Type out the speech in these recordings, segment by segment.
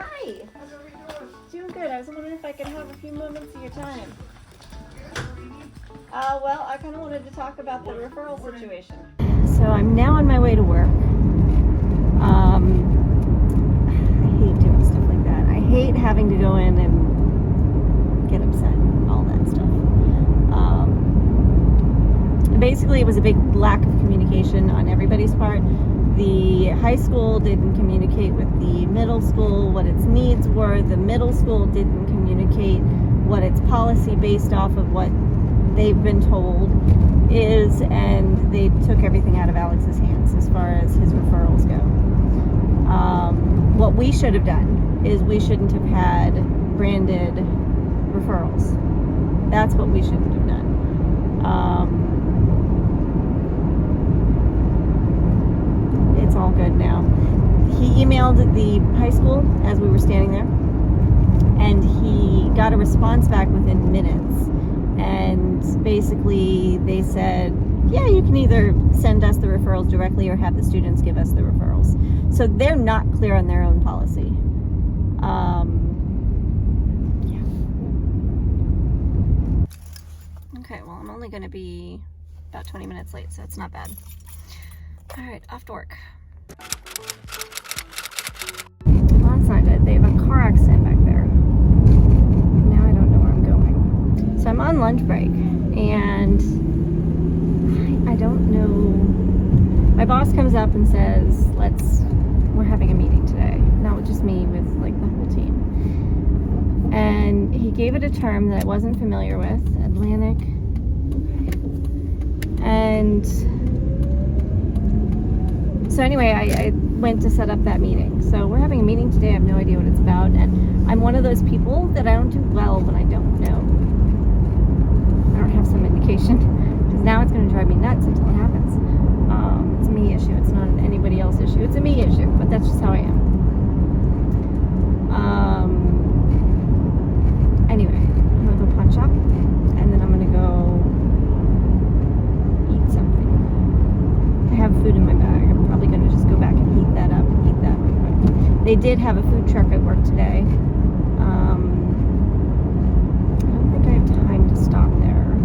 Hi. How's everything going? Doing good. I was wondering if I could have a few moments of your time. Well, I kind of wanted to talk about the referral situation. So I'm now on my way to work. I hate doing stuff like that. I hate having to go in and get upset and all that stuff. Basically, it was a big lack of communication on everybody's part. The high school didn't communicate with the middle school what its needs were. The middle school didn't communicate what its policy based off of what they've been told is, and they took everything out of Alex's hands as far as his referrals go. What we should have done is we shouldn't have had branded referrals. That's what we shouldn't have done. It's all good now. He emailed the high school as we were standing there, and he got a response back within minutes. And basically they said, yeah, you can either send us the referrals directly or have the students give us the referrals. So they're not clear on their own policy. Yeah. Okay, well, I'm only going to be about 20 minutes late, so it's not bad. All right, off to work. Well, that's not good. They have a car accident back there. Now I don't know where I'm going. So I'm on lunch break, and I don't know. My boss comes up and says, we're having a meeting today. Not just me, with like the whole team. And he gave it a term that I wasn't familiar with, Atlantic. And so anyway, I went to set up that meeting. So we're having a meeting today. I have no idea what it's about. And I'm one of those people that I don't do well when I don't know. I don't have some indication. Because now it's going to drive me nuts until it happens. It's a me issue. It's not an anybody else issue. It's a me issue. But that's just how I am. Anyway, I'm going to go punch up. And then I'm going to go eat something. I have food in my bag. I'm probably going to just go back and heat that up and eat that real quick. They did have a food truck at work today. I don't think I have time to stop there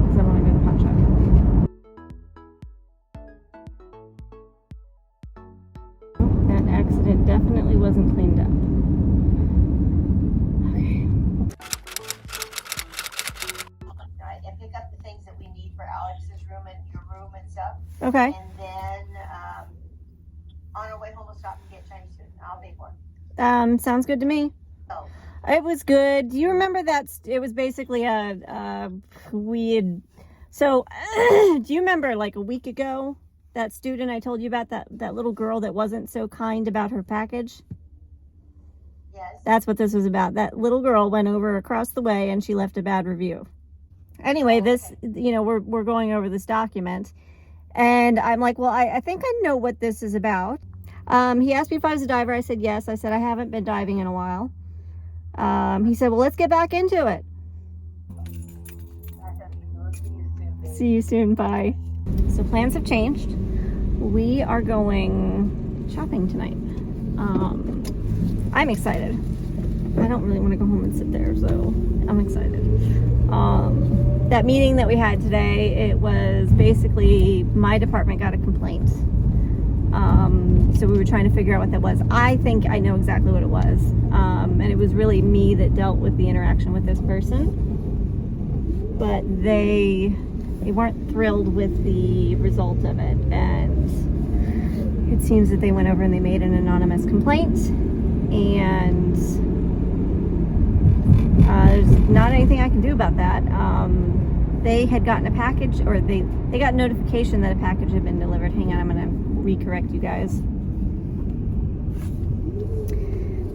because I want to go to punch up. That accident definitely wasn't cleaned up. Okay. And pick up the things that we need for Alex's room and your room and stuff. Okay. And then on our way home, we'll stop and get Chinese food. I'll pay for it. Sounds good to me. So, It was good. Do you remember that? It was basically so do you remember like a week ago, that student I told you about, that little girl that wasn't so kind about her package? yes. That's what this was about. That little girl went over across the way and she left a bad review. Anyway, we're going over this document, and I'm like, well, I think I know what this is about. He asked me if I was a diver. I said yes. I said I haven't been diving in a while. He said, well, let's get back into it. See you soon. Bye. So plans have changed. We are going shopping tonight. I'm excited. I don't really want to go home and sit there, so I'm excited. That meeting that we had today, it was basically my department got a complaint. So we were trying to figure out what that was. I think I know exactly what it was. And it was really me that dealt with the interaction with this person. But they weren't thrilled with the result of it. And it seems that they went over and they made an anonymous complaint. And there's not anything I can do about that. They had gotten a package, or they got notification that a package had been delivered. Hang on, I'm going to recorrect you guys.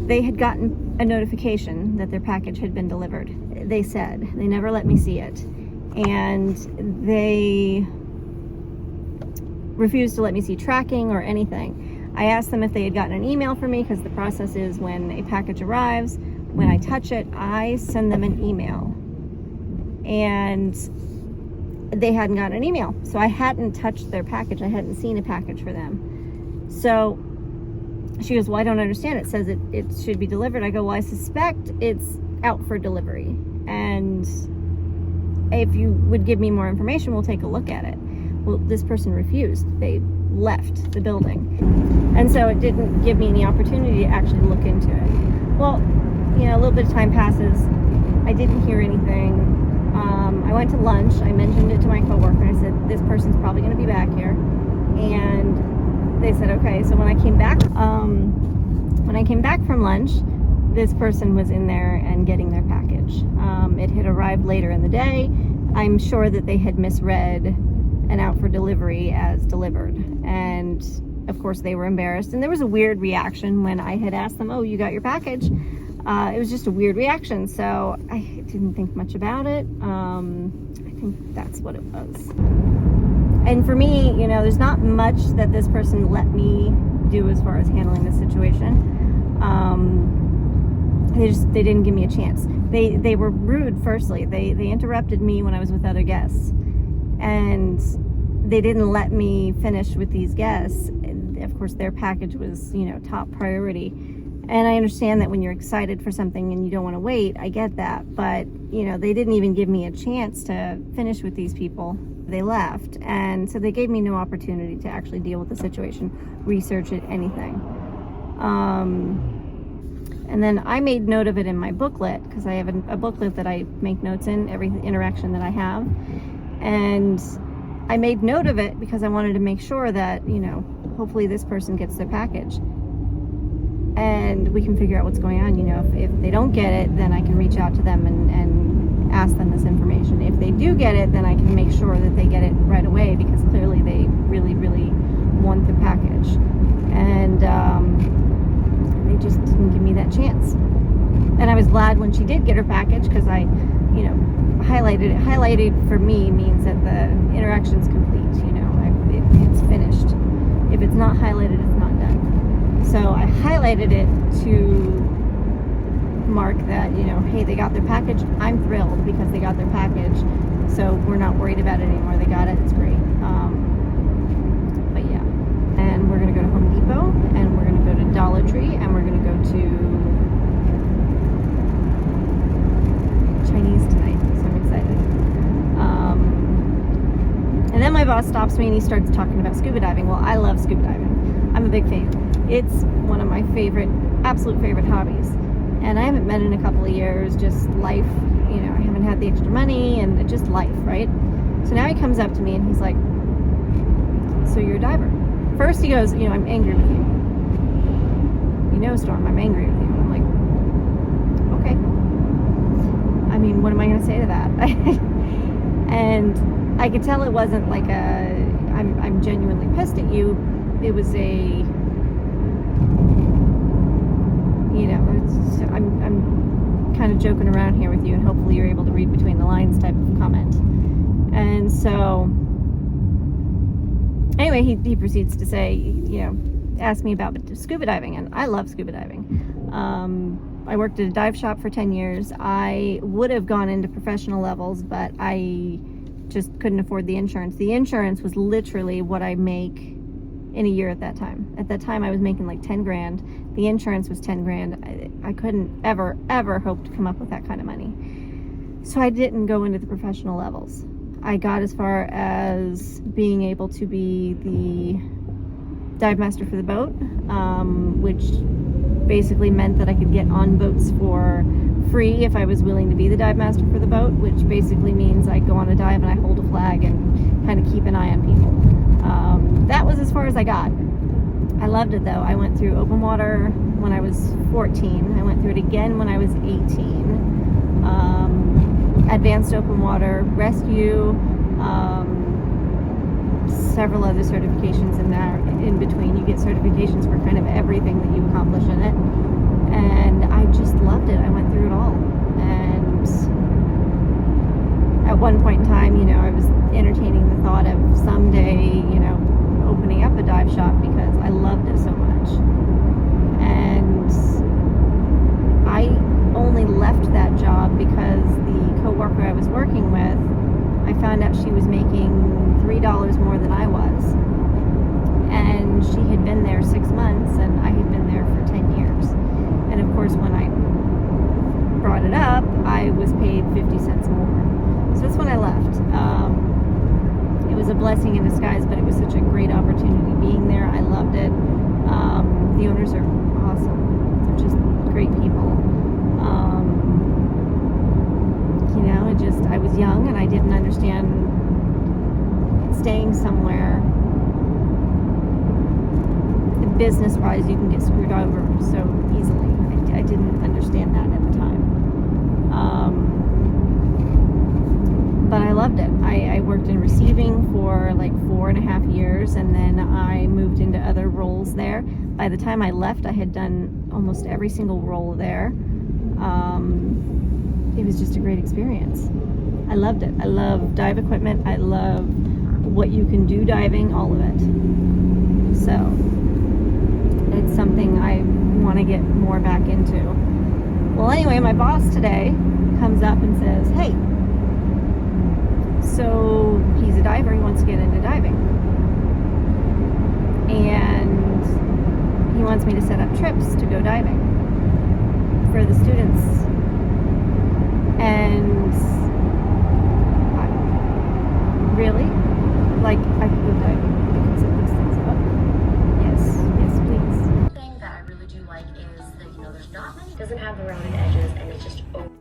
They had gotten a notification that their package had been delivered. They said. They never let me see it. And they refused to let me see tracking or anything. I asked them if they had gotten an email from me, because the process is when a package arrives, when I touch it, I send them an email. And they hadn't gotten an email. So I hadn't touched their package. I hadn't seen a package for them. So she goes, well, I don't understand. It says it should be delivered. I go, well, I suspect it's out for delivery. And if you would give me more information, we'll take a look at it. Well, this person refused. They left the building. And so it didn't give me any opportunity to actually look into it. Well, a little bit of time passes. I didn't hear anything. I went to lunch. I mentioned it to my coworker. I said, this person's probably going to be back here. And they said, okay. So when I came back from lunch, this person was in there and getting their package. It had arrived later in the day. I'm sure that they had misread an out for delivery as delivered. And of course they were embarrassed. And there was a weird reaction when I had asked them, oh, you got your package? It was just a weird reaction. So I didn't think much about it. I think that's what it was. And for me, there's not much that this person let me do as far as handling the situation. They didn't give me a chance. They were rude. Firstly, they interrupted me when I was with other guests, and they didn't let me finish with these guests. Of course, their package was top priority, and I understand that when you're excited for something and you don't want to wait, I get that. But they didn't even give me a chance to finish with these people. They left, and so they gave me no opportunity to actually deal with the situation, research it, anything. And then I made note of it in my booklet, because I have a booklet that I make notes in every interaction that I have. And I made note of it because I wanted to make sure that, hopefully this person gets their package. And we can figure out what's going on. If they don't get it, then I can reach out to them and ask them this information. If they do get it, then I can make sure that they get it right away, because clearly they really, really want the package. And they just didn't give me that chance. And I was glad when she did get her package, because I, highlighted it. Highlighted for me means that the interaction's complete. It's finished. If it's not highlighted, it's not done. So I highlighted it to mark that, hey, they got their package. I'm thrilled because they got their package. So we're not worried about it anymore. They got it. It's great. But yeah. And we're going to go to Home Depot, and we're going to go to Dollar Tree, and we're going to go to Chinese tonight. So I'm excited. And then my boss stops me and he starts talking about scuba diving. Well, I love scuba diving. I'm a big fan. It's one of my absolute favorite hobbies. And I haven't been in a couple of years, just life, I haven't had the extra money and just life, right? So now he comes up to me and he's like, so you're a diver? First he goes, I'm angry with you. Storm, I'm angry with you. I'm like, okay. I mean, what am I going to say to that? And I could tell it wasn't like I'm genuinely pissed at you. It was I'm kind of joking around here with you, and hopefully you're able to read between the lines type of comment. And so anyway, he proceeds to say, ask me about scuba diving, and I love scuba diving. I worked at a dive shop for 10 years. I would have gone into professional levels, but I just couldn't afford the insurance. The insurance was literally what I make in a year at that time. At that time, I was making like 10 grand. The insurance was 10 grand. I couldn't ever hope to come up with that kind of money. So I didn't go into the professional levels. I got as far as being able to be the dive master for the boat, which basically meant that I could get on boats for free if I was willing to be the dive master for the boat, which basically means I go on a dive and I hold a flag and kind of keep an eye on people. That was as far as I got. I loved it though. I went through open water when I was 14. I went through it again when I was 18. Advanced open water, rescue, several other certifications in between. You get certifications for kind of everything that you accomplish in it. And I just loved it. I went through it all. And at one point in time, I was entertaining the thought of someday, opening up a dive shop because I loved it so much. And I only left that job because the coworker I was working with, I found out she was making $3 more than I was. And she had been there 6 months and I had been there blessing in disguise, but it was such a great opportunity being there. I loved it. The owners are awesome. They're just great people. You know, I was young and I didn't understand staying somewhere business-wise you can get screwed over so easily. I didn't understand that at the time. But I loved it. I worked in receiving for like 4.5 years, and then I moved into other roles there. By the time I left, I had done almost every single role there. It was just a great experience. I loved it. I love dive equipment. I love what you can do diving, all of it. So it's something I want to get more back into. Well, anyway, my boss today comes up and says, hey, so he's a diver, he wants to get into diving. And he wants me to set up trips to go diving for the students. And really? Like, I could go diving because of these things. But yes, please. The thing that I really do like is that, you know, there's not many, doesn't have the rounded edges, and it's just open.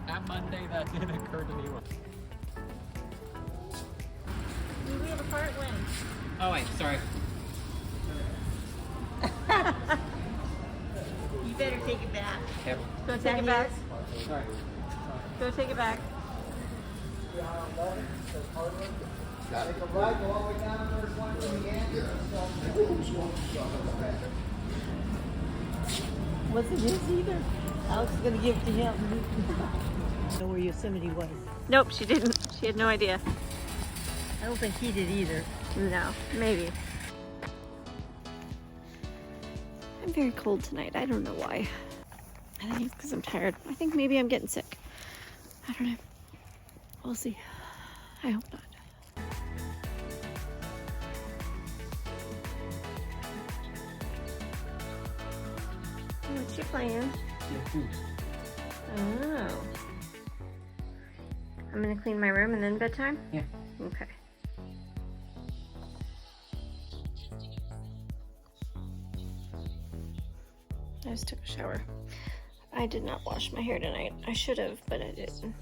That Monday, that didn't occur to me. We have a part win. Oh wait, sorry. You better take it back. Yep. Go take it back. Sorry. Go take it back. Wasn't his either. Alex is going to give it to him. Know where Yosemite was. Nope, she didn't. She had no idea. I don't think he did either. No, maybe. I'm very cold tonight. I don't know why. I think it's because I'm tired. I think maybe I'm getting sick. I don't know. We'll see. I hope not. What's your plan? Oh. I'm gonna clean my room and then bedtime? Yeah. Okay. I just took a shower. I did not wash my hair tonight. I should have, but I didn't.